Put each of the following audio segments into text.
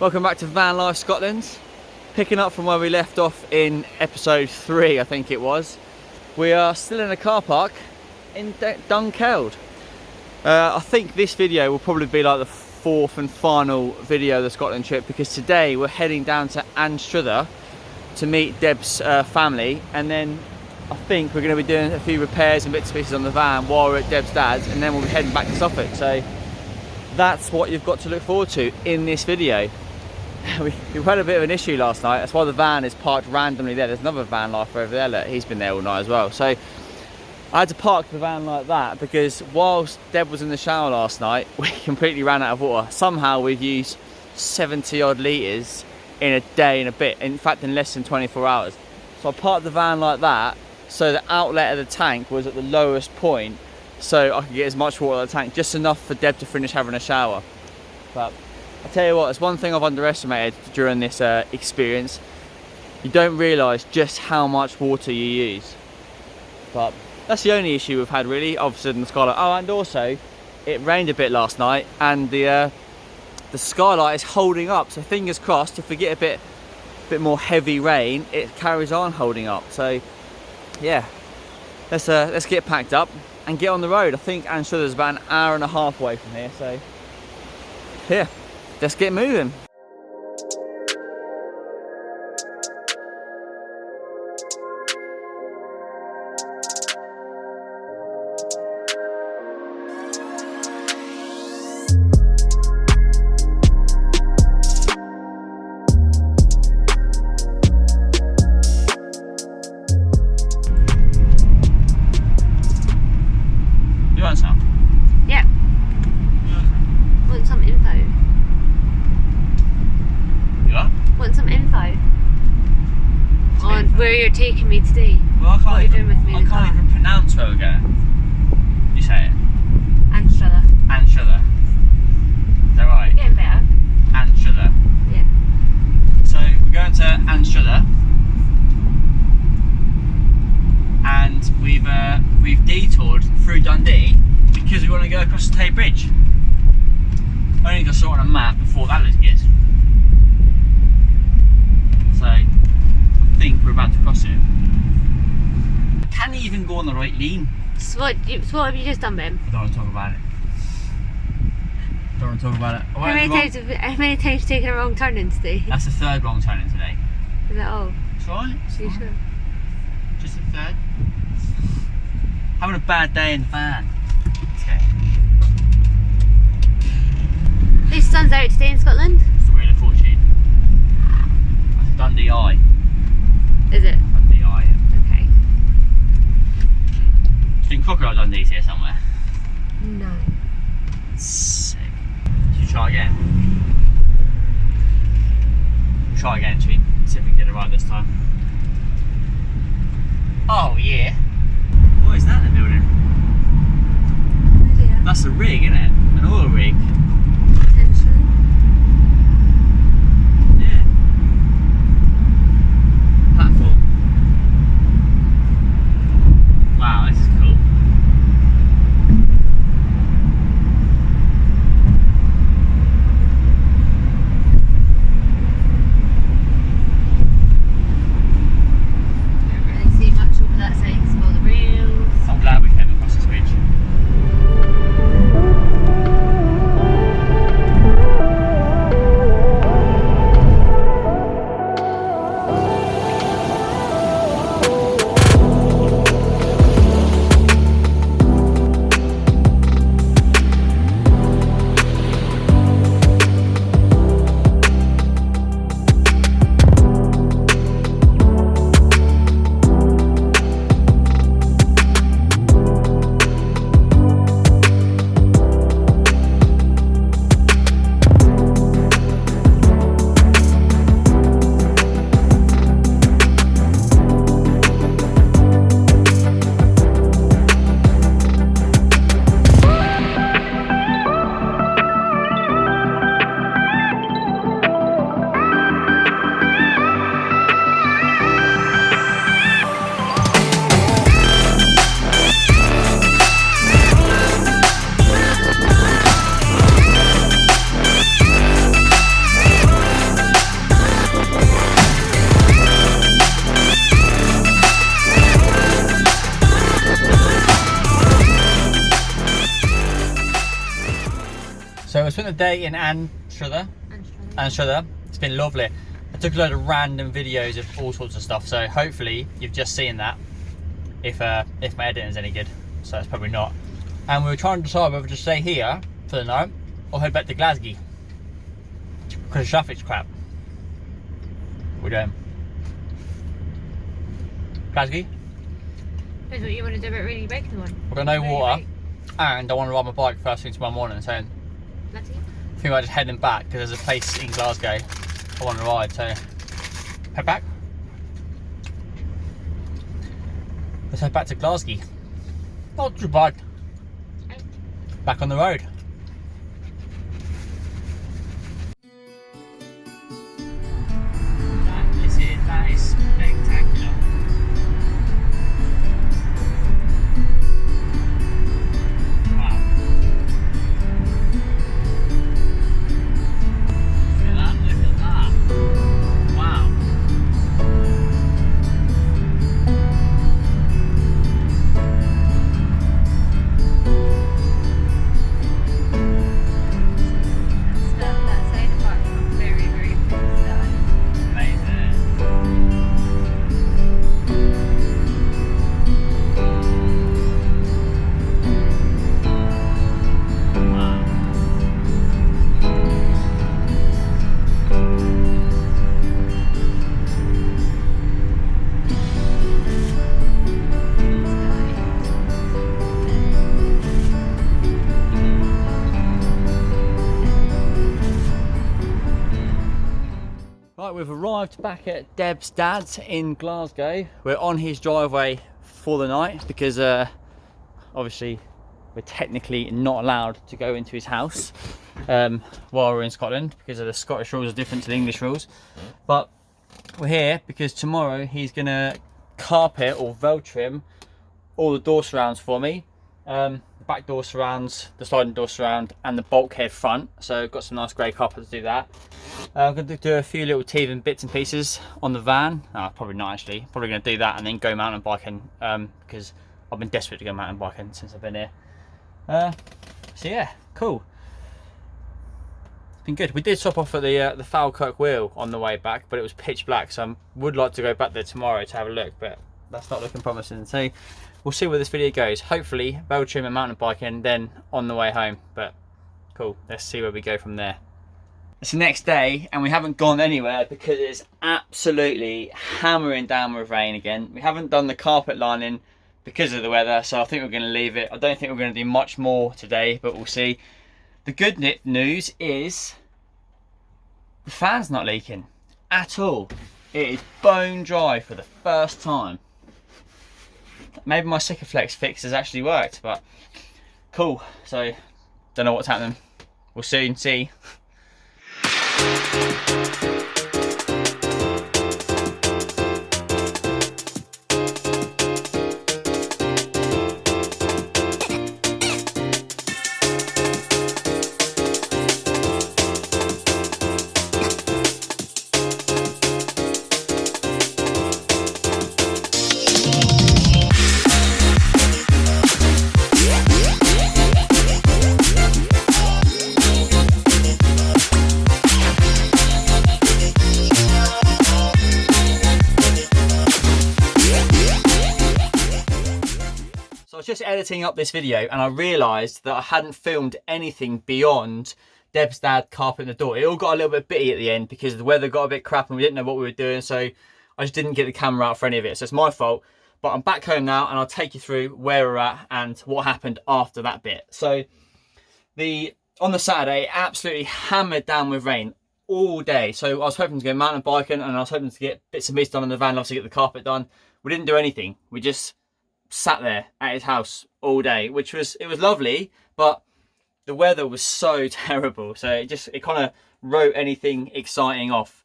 Welcome back to Van Life Scotland. Picking up from where we left off in episode 3, I think it was. We are still in a car park in Dundee. I think this video will probably be like the fourth and final video of the Scotland trip, because today we're heading down to Anstruther to meet Deb's family, and then I think we're going to be doing a few repairs and bits and pieces on the van while we're at Deb's dad's, and then we'll be heading back to Suffolk. So that's what you've got to look forward to in this video. We had a bit of an issue last night. That's why the van is parked randomly there. There's another van lifer over there. Look, he's been there all night as well. So I had to park the van like that because whilst Deb was in the shower last night, we completely ran out of water. Somehow we've used 70 odd litres in a day and a bit. In fact, in less than 24 hours. So I parked the van like that so the outlet of the tank was at the lowest point, so I could get as much water out of the tank, just enough for Deb to finish having a shower. But I tell you what, it's one thing I've underestimated during this experience. You don't realise just how much water you use. But that's the only issue we've had really, obviously in the skylight. Oh, and also it rained a bit last night, and the skylight is holding up. So fingers crossed, if we get a bit more heavy rain, it carries on holding up. So yeah, let's get packed up and get on the road. I think Anstruther's about an hour and a half away from here. So yeah, let's get moving. Where you're taking me today. Well, I can't car. even pronounce where we're going. You say it. Anstruther. Anstruther. Is that right? Getting better. Anstruther. Yeah. So we're going to Anstruther, and we've detoured through Dundee because we want to go across the Tay Bridge. I only just saw it on a map before. That looks good. So I think we're about to cross it. Can you even go on the right lane? So what have you just done, Ben? I don't want to talk about it. Don't want to talk about it. How many times have you taken a wrong turn in today? That's the third wrong turn in today. Is that all? It's right. Are you sure? Just the third. Having a bad day in the van. Okay. At least the sun's out today in Scotland. It's the wheel of fortune. That's a Dundee eye. Is it? Dundee eye, yeah. Okay. I think Crocodile Dundee's here somewhere. No. Sick. Should we try again? Try again, should we see if we can get it right this time? Oh yeah. What is that in the building? Oh dear. That's a rig, isn't it? An oil rig. Potentially. Yeah. Platform. Wow, this is cool. Can't really see much over that side because of all the rails. I'm glad we came across this bridge. spent the day in Anstruther. It's been lovely. I took a load of random videos of all sorts of stuff, so hopefully you've just seen that. If my editing is any good, so it's probably not. And we were trying to decide whether to stay here for the night or head back to Glasgow because the traffic's crap. We're doing Glasgow. That's what you want to do about really breaking the one. We've got no water, and I want to ride my bike first thing tomorrow morning. So I think I'm just heading back because there's a place in Glasgow I want to ride. So head back. Let's head back to Glasgow. Not too bad. Back on the road. That is spectacular. Wow. Look at that. Wow. That side of park is very, very pretty. Amazing. Wow. Right, we've arrived back at Deb's dad's in Glasgow. We're on his driveway for the night because obviously we're technically not allowed to go into his house while we're in Scotland because of the Scottish rules are different to the English rules. But we're here because tomorrow he's gonna carpet or vel trim all the door surrounds for me. The back door surrounds, the sliding door surround and the bulkhead front. So I've got some nice grey carpet to do that. I'm going to do a few little teething bits and pieces on the van. Probably not actually. Probably going to do that and then go mountain biking because I've been desperate to go mountain biking since I've been here. So yeah, cool. It's been good. We did stop off at the Falkirk Wheel on the way back, but it was pitch black. So I would like to go back there tomorrow to have a look, but that's not looking promising. So we'll see where this video goes. Hopefully vel trim and mountain biking, then on the way home. But cool. Let's see where we go from there. It's the next day and we haven't gone anywhere because it's absolutely hammering down with rain again. We haven't done the carpet lining because of the weather, so I think we're going to leave it. I don't think we're going to do much more today, but we'll see. The good news is the fan's not leaking at all. It is bone dry for the first time. Maybe my Sikaflex fix has actually worked, but cool. So don't know what's happening. We'll soon see. Just editing up this video and I realised that I hadn't filmed anything beyond Deb's dad carpeting the door. It all got a little bit bitty at the end because the weather got a bit crap and we didn't know what we were doing, so I just didn't get the camera out for any of it. So it's my fault, but I'm back home now and I'll take you through where we're at and what happened after that bit. So on the Saturday, absolutely hammered down with rain all day. So I was hoping to go mountain biking and I was hoping to get bits and bits done in the van and obviously get the carpet done. We didn't do anything. We just sat there at his house all day, it was lovely, but the weather was so terrible, so it kind of wrote anything exciting off.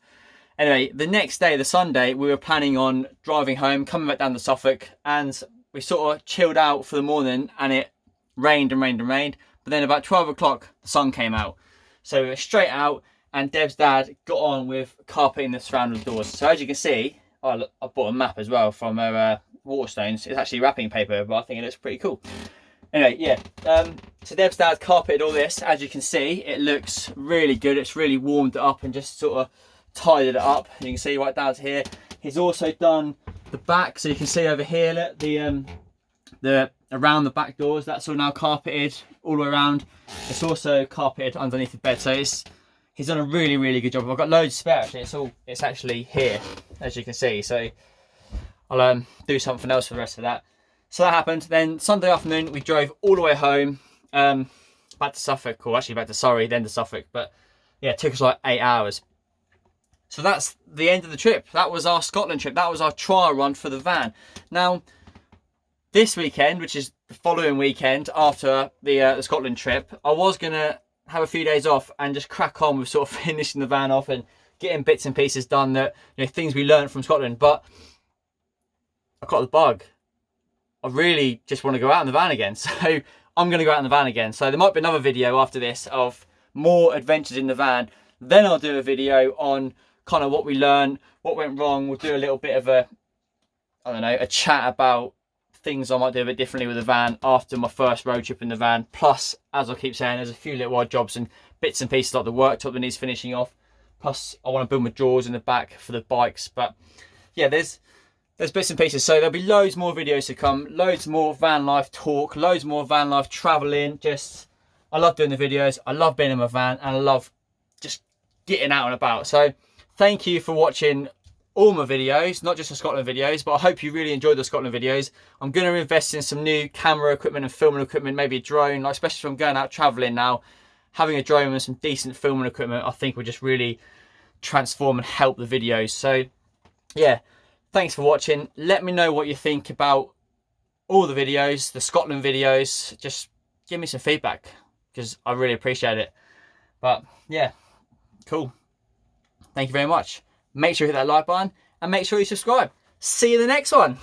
Anyway, the next day, the Sunday, we were planning on driving home, coming back down to Suffolk, and we sort of chilled out for the morning and it rained and rained and rained, but then about 12 o'clock the sun came out, so we were straight out and Deb's dad got on with carpeting the surrounding doors. So as you can see, I bought a map as well from Waterstones. It's actually wrapping paper, but I think it looks pretty cool. Anyway, yeah. So Deb's dad carpeted all this. As you can see, it looks really good. It's really warmed it up and just sort of tidied it up. You can see right down to here. He's also done the back, so you can see over here, look, the around the back doors. That's all now carpeted all the way around. It's also carpeted underneath the bed. So he's done a really, really good job. I've got loads spare actually. It's actually here, as you can see. So I'll do something else for the rest of that. So that happened. Then Sunday afternoon, we drove all the way home, back to Suffolk, or actually back to Surrey, then to Suffolk. But yeah, it took us like 8 hours. So that's the end of the trip. That was our Scotland trip. That was our trial run for the van. Now, this weekend, which is the following weekend after the Scotland trip, I was going to have a few days off and just crack on with sort of finishing the van off and getting bits and pieces done, that, you know, things we learned from Scotland. But I got the bug. I really just want to go out in the van again. So I'm going to go out in the van again. So there might be another video after this of more adventures in the van. Then I'll do a video on kind of what we learned, what went wrong. We'll do a little bit of a chat about things I might do a bit differently with the van after my first road trip in the van. Plus, as I keep saying, there's a few little odd jobs and bits and pieces like the worktop that needs finishing off. Plus, I want to build my drawers in the back for the bikes. But yeah, there's bits and pieces. So there'll be loads more videos to come, loads more van life talk, loads more van life traveling. I love doing the videos. I love being in my van, and I love just getting out and about. So thank you for watching all my videos, not just the Scotland videos, but I hope you really enjoyed the Scotland videos. I'm going to invest in some new camera equipment and filming equipment, maybe a drone, like especially if I'm going out traveling now. Having a drone and some decent filming equipment, I think will just really transform and help the videos. So yeah, thanks for watching. Let me know what you think about all the videos, the Scotland videos. Just give me some feedback, because I really appreciate it. But yeah, cool. Thank you very much. Make sure you hit that like button and make sure you subscribe. See you in the next one.